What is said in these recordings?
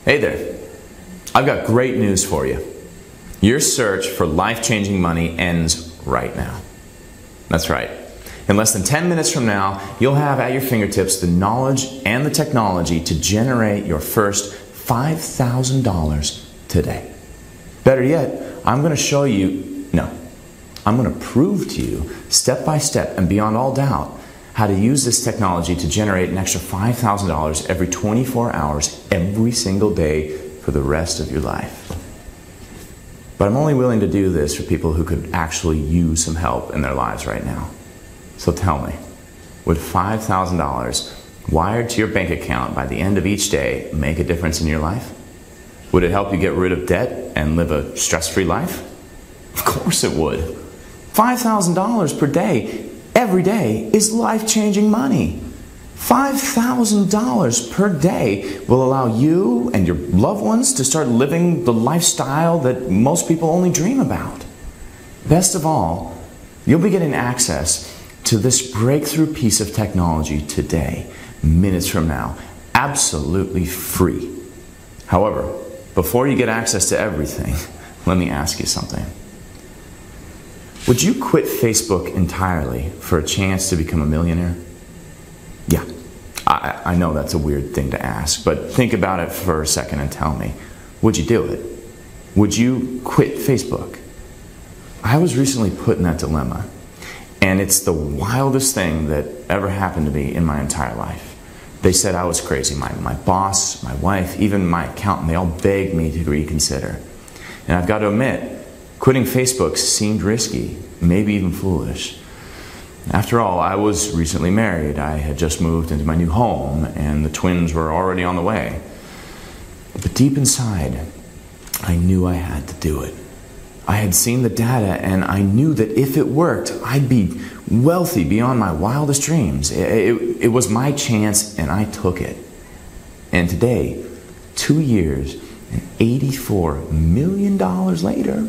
Hey there, I've got great news for you. Your search for life-changing money ends right now. That's right. In less than 10 minutes from now, you'll have at your fingertips the knowledge and the technology to generate your first $5,000 today. Better yet, I'm going to prove to you, step by step and beyond all doubt, how to use this technology to generate an extra $5,000 every 24 hours, every single day for the rest of your life. But I'm only willing to do this for people who could actually use some help in their lives right now. So tell me, would $5,000 wired to your bank account by the end of each day make a difference in your life? Would it help you get rid of debt and live a stress-free life? Of course it would. $5,000 per day, every day, is life-changing money. $5,000 per day will allow you and your loved ones to start living the lifestyle that most people only dream about. Best of all, you'll be getting access to this breakthrough piece of technology today, minutes from now, absolutely free. However, before you get access to everything, let me ask you something. Would you quit Facebook entirely for a chance to become a millionaire? Yeah, I know that's a weird thing to ask, but think about it for a second and tell me, would you do it? Would you quit Facebook? I was recently put in that dilemma, and it's the wildest thing that ever happened to me in my entire life. They said I was crazy. My boss, my wife, even my accountant, they all begged me to reconsider. And I've got to admit, quitting Facebook seemed risky, maybe even foolish. After all, I was recently married. I had just moved into my new home, and the twins were already on the way. But deep inside, I knew I had to do it. I had seen the data, and I knew that if it worked, I'd be wealthy beyond my wildest dreams. It was my chance, and I took it. And today, 2 years and $84 million later,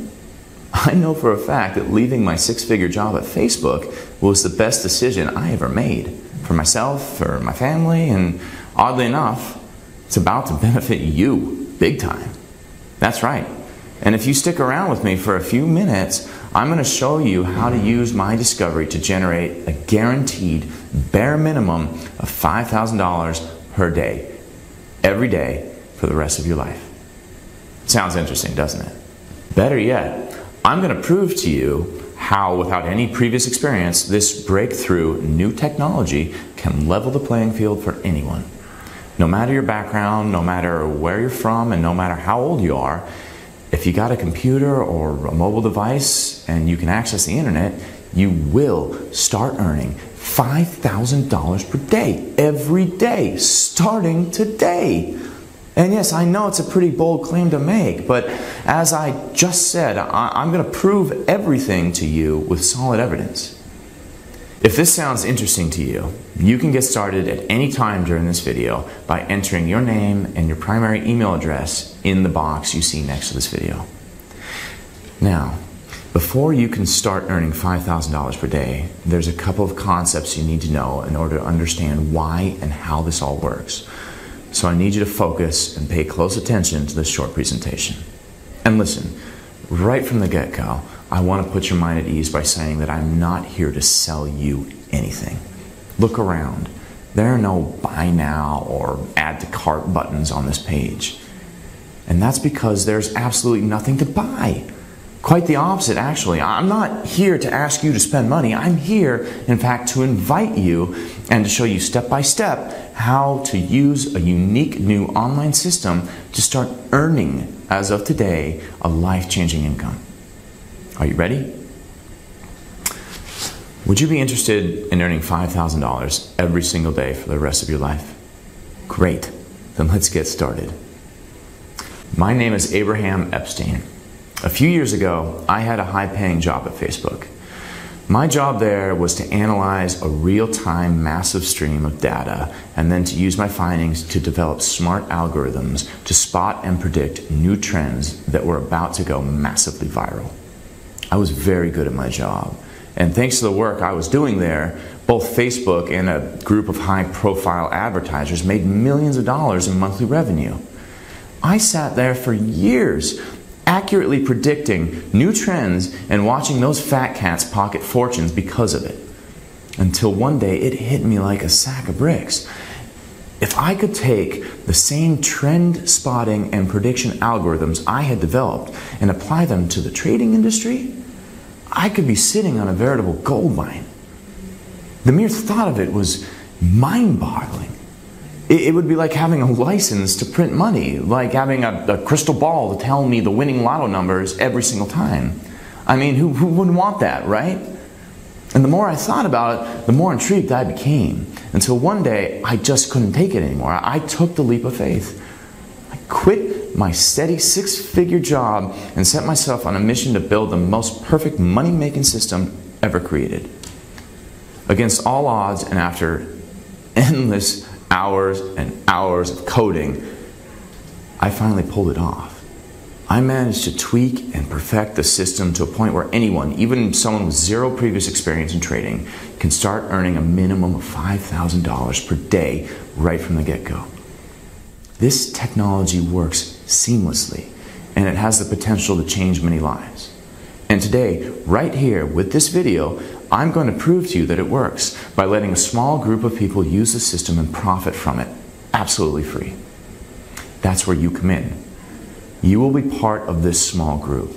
I know for a fact that leaving my six-figure job at Facebook was the best decision I ever made for myself, for my family, and oddly enough, it's about to benefit you big time. That's right. And if you stick around with me for a few minutes, I'm going to show you how to use my discovery to generate a guaranteed bare minimum of $5,000 per day, every day for the rest of your life. Sounds interesting, doesn't it? Better yet, I'm going to prove to you how, without any previous experience, this breakthrough new technology can level the playing field for anyone. No matter your background, no matter where you're from, and no matter how old you are, if you got a computer or a mobile device and you can access the internet, you will start earning $5,000 per day, every day, starting today. And yes, I know it's a pretty bold claim to make, but as I just said, I'm going to prove everything to you with solid evidence. If this sounds interesting to you, you can get started at any time during this video by entering your name and your primary email address in the box you see next to this video. Now, before you can start earning $5,000 per day, there's a couple of concepts you need to know in order to understand why and how this all works. So I need you to focus and pay close attention to this short presentation. And listen, right from the get-go, I want to put your mind at ease by saying that I'm not here to sell you anything. Look around. There are no buy now or add to cart buttons on this page. And that's because there's absolutely nothing to buy. Quite the opposite, actually. I'm not here to ask you to spend money. I'm here, in fact, to invite you and to show you step by step how to use a unique new online system to start earning, as of today, a life-changing income. Are you ready? Would you be interested in earning $5,000 every single day for the rest of your life? Great. Then let's get started. My name is Abraham Epstein. A few years ago, I had a high-paying job at Facebook. My job there was to analyze a real-time massive stream of data and then to use my findings to develop smart algorithms to spot and predict new trends that were about to go massively viral. I was very good at my job, and thanks to the work I was doing there, both Facebook and a group of high-profile advertisers made millions of dollars in monthly revenue. I sat there for years, accurately predicting new trends and watching those fat cats pocket fortunes because of it. Until one day it hit me like a sack of bricks. If I could take the same trend spotting and prediction algorithms I had developed and apply them to the trading industry, I could be sitting on a veritable gold mine. The mere thought of it was mind-boggling. It would be like having a license to print money, like having a crystal ball to tell me the winning lotto numbers every single time. I mean, who wouldn't want that, right? And the more I thought about it, the more intrigued I became, until one day I just couldn't take it anymore. I took the leap of faith. I quit my steady six-figure job and set myself on a mission to build the most perfect money-making system ever created. Against all odds and after endless hours and hours of coding, I finally pulled it off. I managed to tweak and perfect the system to a point where anyone, even someone with zero previous experience in trading, can start earning a minimum of $5,000 per day right from the get-go. This technology works seamlessly, and it has the potential to change many lives. And today, right here with this video, I'm going to prove to you that it works by letting a small group of people use the system and profit from it, absolutely free. That's where you come in. You will be part of this small group.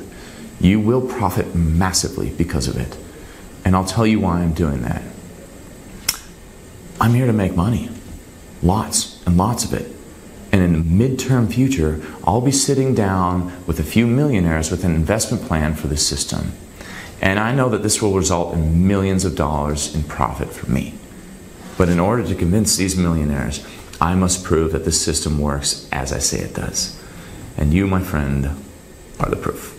You will profit massively because of it. And I'll tell you why I'm doing that. I'm here to make money. Lots and lots of it. And in the midterm future, I'll be sitting down with a few millionaires with an investment plan for this system. And I know that this will result in millions of dollars in profit for me. But in order to convince these millionaires, I must prove that this system works as I say it does. And you, my friend, are the proof.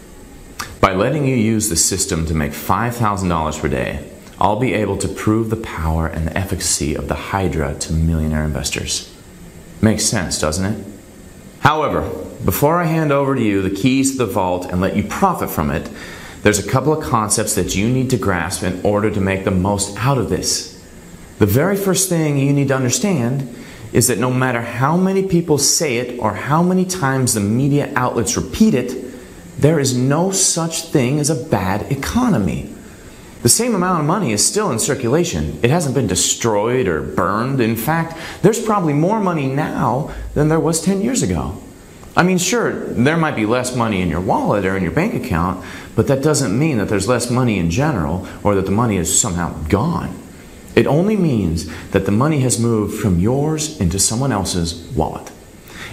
By letting you use the system to make $5,000 per day, I'll be able to prove the power and the efficacy of the Hydra to millionaire investors. Makes sense, doesn't it? However, before I hand over to you the keys to the vault and let you profit from it, there's a couple of concepts that you need to grasp in order to make the most out of this. The very first thing you need to understand is that no matter how many people say it or how many times the media outlets repeat it, there is no such thing as a bad economy. The same amount of money is still in circulation. It hasn't been destroyed or burned. In fact, there's probably more money now than there was 10 years ago. I mean, sure, there might be less money in your wallet or in your bank account, but that doesn't mean that there's less money in general or that the money is somehow gone. It only means that the money has moved from yours into someone else's wallet.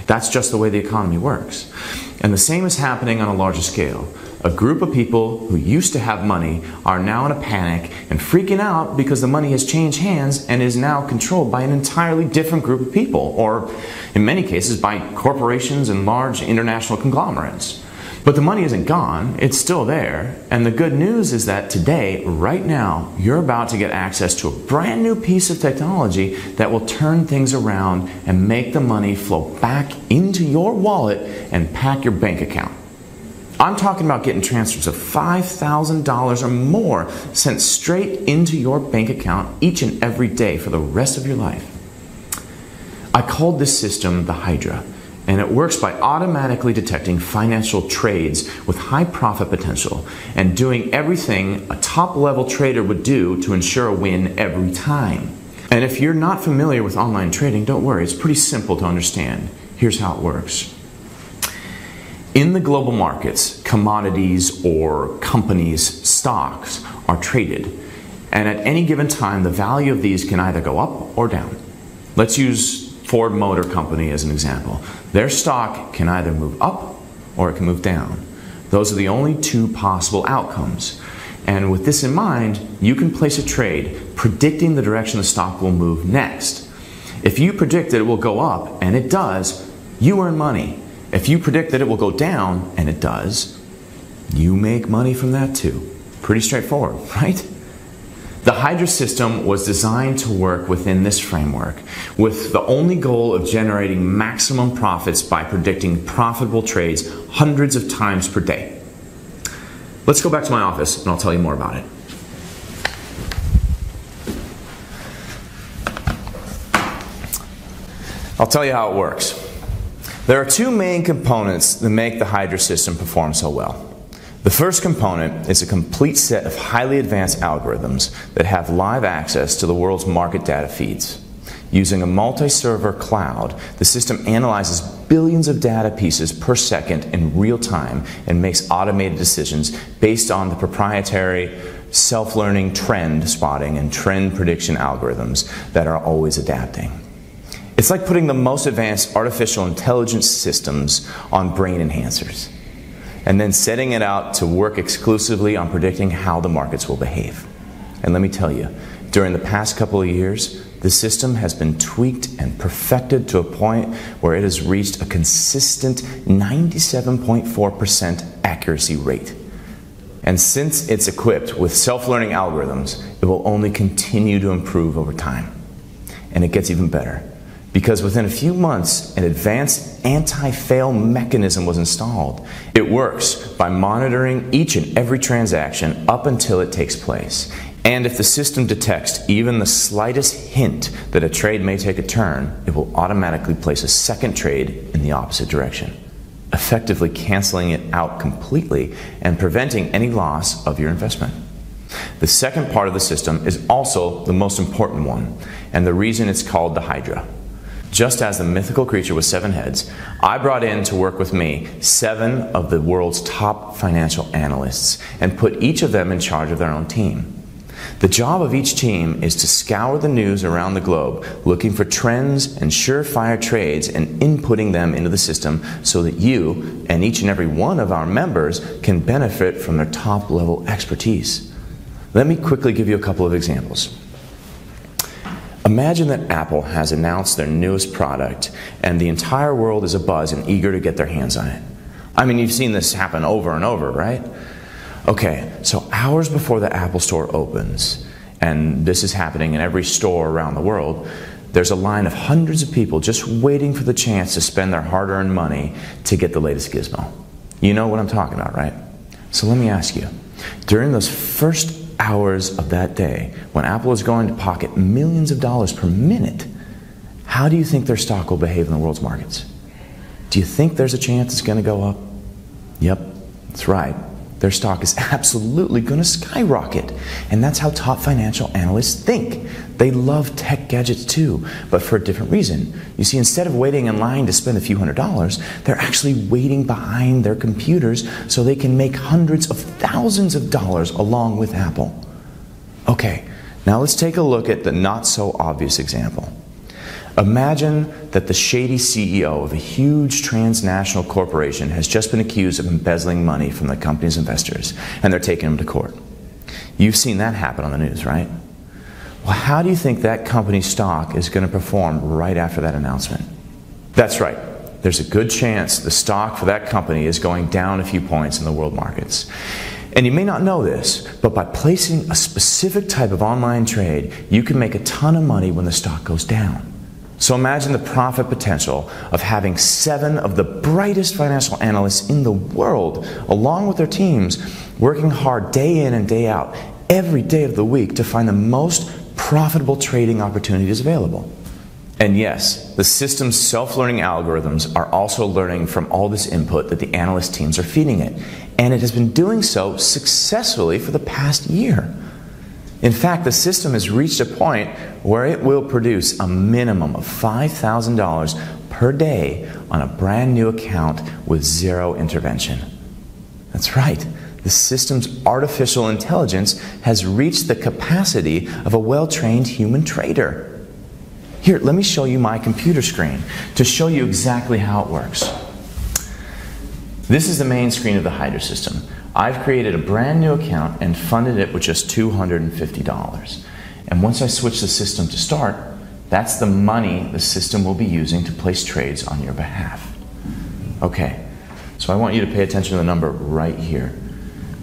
That's just the way the economy works. And the same is happening on a larger scale. A group of people who used to have money are now in a panic and freaking out because the money has changed hands and is now controlled by an entirely different group of people, or in many cases by corporations and large international conglomerates. But the money isn't gone, it's still there, and the good news is that today, right now, you're about to get access to a brand new piece of technology that will turn things around and make the money flow back into your wallet and pack your bank account. I'm talking about getting transfers of $5,000 or more sent straight into your bank account each and every day for the rest of your life. I called this system the Hydra, and it works by automatically detecting financial trades with high profit potential and doing everything a top-level trader would do to ensure a win every time. And if you're not familiar with online trading, don't worry, it's pretty simple to understand. Here's how it works. In the global markets, commodities or companies' stocks are traded, and at any given time, the value of these can either go up or down. Let's use Ford Motor Company as an example. Their stock can either move up or it can move down. Those are the only two possible outcomes. And with this in mind, you can place a trade predicting the direction the stock will move next. If you predict that it will go up, and it does, you earn money. If you predict that it will go down, and it does, you make money from that too. Pretty straightforward, right? The Hydra system was designed to work within this framework, with the only goal of generating maximum profits by predicting profitable trades hundreds of times per day. Let's go back to my office and I'll tell you more about it. I'll tell you how it works. There are two main components that make the Hydra system perform so well. The first component is a complete set of highly advanced algorithms that have live access to the world's market data feeds. Using a multi-server cloud, the system analyzes billions of data pieces per second in real time and makes automated decisions based on the proprietary self-learning trend spotting and trend prediction algorithms that are always adapting. It's like putting the most advanced artificial intelligence systems on brain enhancers, and then setting it out to work exclusively on predicting how the markets will behave. And let me tell you, during the past couple of years, the system has been tweaked and perfected to a point where it has reached a consistent 97.4% accuracy rate. And since it's equipped with self-learning algorithms, it will only continue to improve over time. And it gets even better, because within a few months, an advanced anti-fail mechanism was installed. It works by monitoring each and every transaction up until it takes place. And if the system detects even the slightest hint that a trade may take a turn, it will automatically place a second trade in the opposite direction, effectively canceling it out completely and preventing any loss of your investment. The second part of the system is also the most important one, and the reason it's called the Hydra. Just as the mythical creature with 7 heads, I brought in to work with me 7 of the world's top financial analysts and put each of them in charge of their own team. The job of each team is to scour the news around the globe, looking for trends and surefire trades and inputting them into the system so that you and each and every one of our members can benefit from their top-level expertise. Let me quickly give you a couple of examples. Imagine that Apple has announced their newest product and the entire world is abuzz and eager to get their hands on it. I mean, you've seen this happen over and over, right? Okay, so hours before the Apple Store opens, and this is happening in every store around the world, there's a line of hundreds of people just waiting for the chance to spend their hard-earned money to get the latest gizmo. You know what I'm talking about, right? So let me ask you, during those first hours of that day, when Apple is going to pocket millions of dollars per minute, how do you think their stock will behave in the world's markets? Do you think there's a chance it's going to go up? Yep, that's right. Their stock is absolutely going to skyrocket. And that's how top financial analysts think. They love tech gadgets too, but for a different reason. You see, instead of waiting in line to spend a few $100s, they're actually waiting behind their computers so they can make hundreds of thousands of dollars along with Apple. Okay, now let's take a look at the not so obvious example. Imagine that the shady CEO of a huge transnational corporation has just been accused of embezzling money from the company's investors, and they're taking him to court. You've seen that happen on the news, right? Well, how do you think that company's stock is going to perform right after that announcement? That's right. There's a good chance the stock for that company is going down a few points in the world markets. And you may not know this, but by placing a specific type of online trade, you can make a ton of money when the stock goes down. So imagine the profit potential of having 7 of the brightest financial analysts in the world, along with their teams, working hard day in and day out, every day of the week to find the most profitable trading opportunities available. And yes, the system's self-learning algorithms are also learning from all this input that the analyst teams are feeding it. And it has been doing so successfully for the past year. In fact, the system has reached a point where it will produce a minimum of $5,000 per day on a brand new account with zero intervention. That's right. The system's artificial intelligence has reached the capacity of a well-trained human trader. Here, let me show you my computer screen to show you exactly how it works. This is the main screen of the Hydra system. I've created a brand new account and funded it with just $250. And once I switch the system to start, that's the money the system will be using to place trades on your behalf. Okay, so I want you to pay attention to the number right here.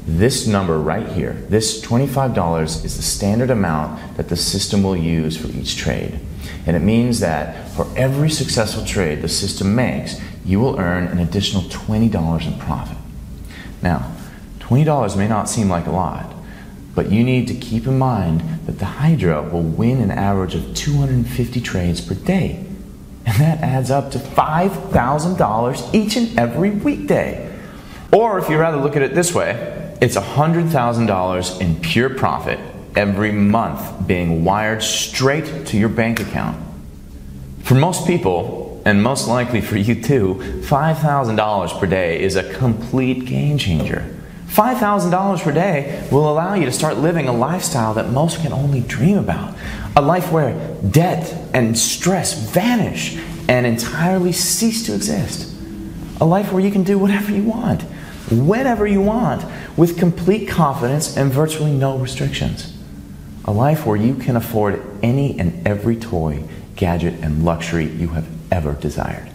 This number right here, this $25 is the standard amount that the system will use for each trade. And it means that for every successful trade the system makes, you will earn an additional $20 in profit. Now, $20 may not seem like a lot, but you need to keep in mind that the Hydra will win an average of 250 trades per day. And that adds up to $5,000 each and every weekday. Or if you'd rather look at it this way, it's $100,000 in pure profit every month being wired straight to your bank account. For most people, and most likely for you too, $5,000 per day is a complete game changer. $5,000 per day will allow you to start living a lifestyle that most can only dream about. A life where debt and stress vanish and entirely cease to exist. A life where you can do whatever you want, whenever you want, with complete confidence and virtually no restrictions. A life where you can afford any and every toy, gadget, and luxury you have ever desired.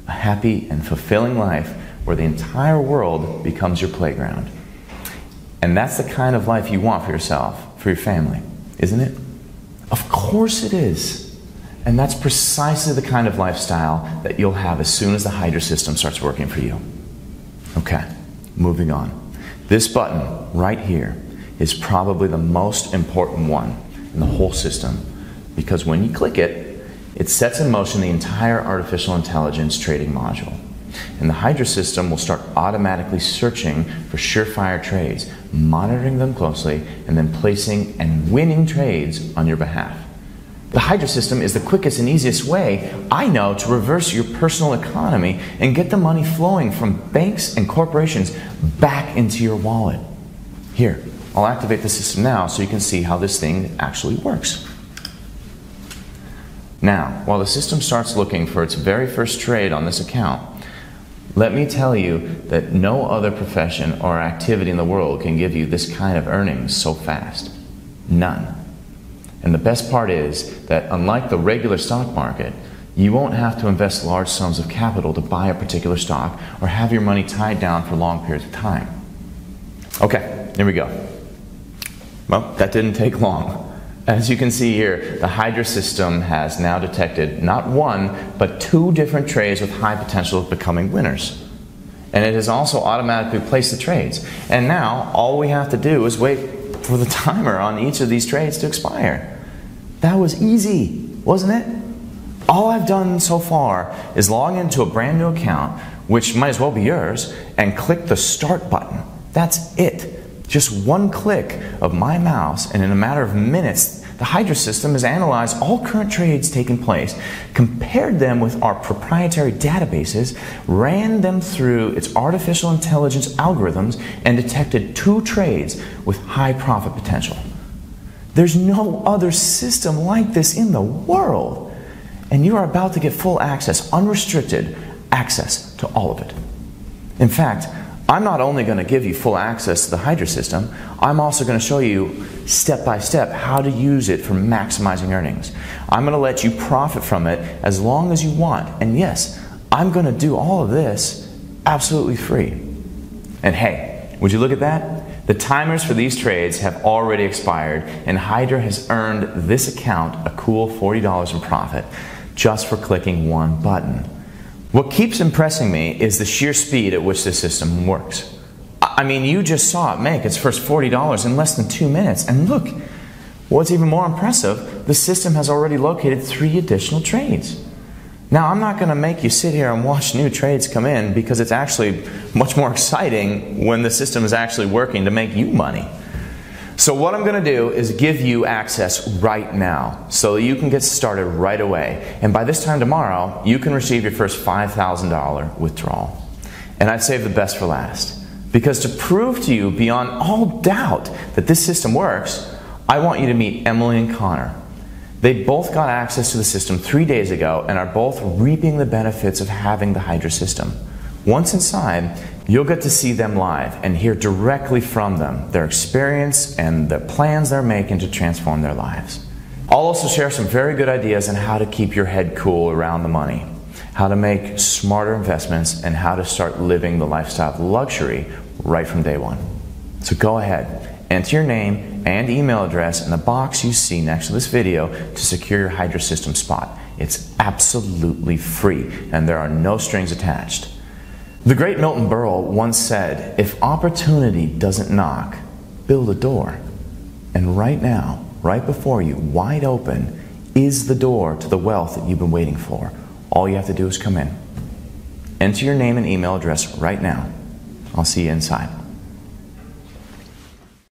A happy and fulfilling life where the entire world becomes your playground. And that's the kind of life you want for yourself, for your family, isn't it? Of course it is. And that's precisely the kind of lifestyle that you'll have as soon as the Hydra system starts working for you. Okay, moving on. This button right here is probably the most important one in the whole system, because when you click it, it sets in motion the entire artificial intelligence trading module. And the Hydra system will start automatically searching for surefire trades, monitoring them closely, and then placing and winning trades on your behalf. The Hydra system is the quickest and easiest way I know to reverse your personal economy and get the money flowing from banks and corporations back into your wallet. Here, I'll activate the system now so you can see how this thing actually works. Now, while the system starts looking for its very first trade on this account, let me tell you that no other profession or activity in the world can give you this kind of earnings so fast. None. And the best part is that unlike the regular stock market, you won't have to invest large sums of capital to buy a particular stock or have your money tied down for long periods of time. Okay, here we go. Well, that didn't take long. As you can see here, the Hydra system has now detected not one, but 2 different trades with high potential of becoming winners. And it has also automatically placed the trades. And now, all we have to do is wait for the timer on each of these trades to expire. That was easy, wasn't it? All I've done so far is log into a brand new account, which might as well be yours, and click the Start button. That's it. Just one click of my mouse, and in a matter of minutes, the Hydra system has analyzed all current trades taking place, compared them with our proprietary databases, ran them through its artificial intelligence algorithms, and detected 2 trades with high profit potential. There's no other system like this in the world, and you are about to get full access, unrestricted access to all of it. In fact, I'm not only going to give you full access to the Hydra system, I'm also going to show you step by step how to use it for maximizing earnings. I'm going to let you profit from it as long as you want. And yes, I'm going to do all of this absolutely free. And hey, would you look at that? The timers for these trades have already expired, and Hydra has earned this account a cool $40 in profit just for clicking one button. What keeps impressing me is the sheer speed at which this system works. I mean, you just saw it make its first $40 in less than 2 minutes. And look, what's even more impressive, the system has already located 3 additional trades. Now, I'm not going to make you sit here and watch new trades come in, because it's actually much more exciting when the system is actually working to make you money. So what I'm going to do is give you access right now so that you can get started right away. And by this time tomorrow, you can receive your first $5,000 withdrawal. And I'd save the best for last. Because to prove to you beyond all doubt that this system works, I want you to meet Emily and Connor. They both got access to the system 3 days ago and are both reaping the benefits of having the Hydra system. Once inside, you'll get to see them live and hear directly from them, their experience and the plans they're making to transform their lives. I'll also share some very good ideas on how to keep your head cool around the money, how to make smarter investments, and how to start living the lifestyle of luxury right from day one. So go ahead, enter your name and email address in the box you see next to this video to secure your Hydra system spot. It's absolutely free and there are no strings attached. The great Milton Berle once said, "If opportunity doesn't knock, build a door." And right now, right before you, wide open, is the door to the wealth that you've been waiting for. All you have to do is come in. Enter your name and email address right now. I'll see you inside.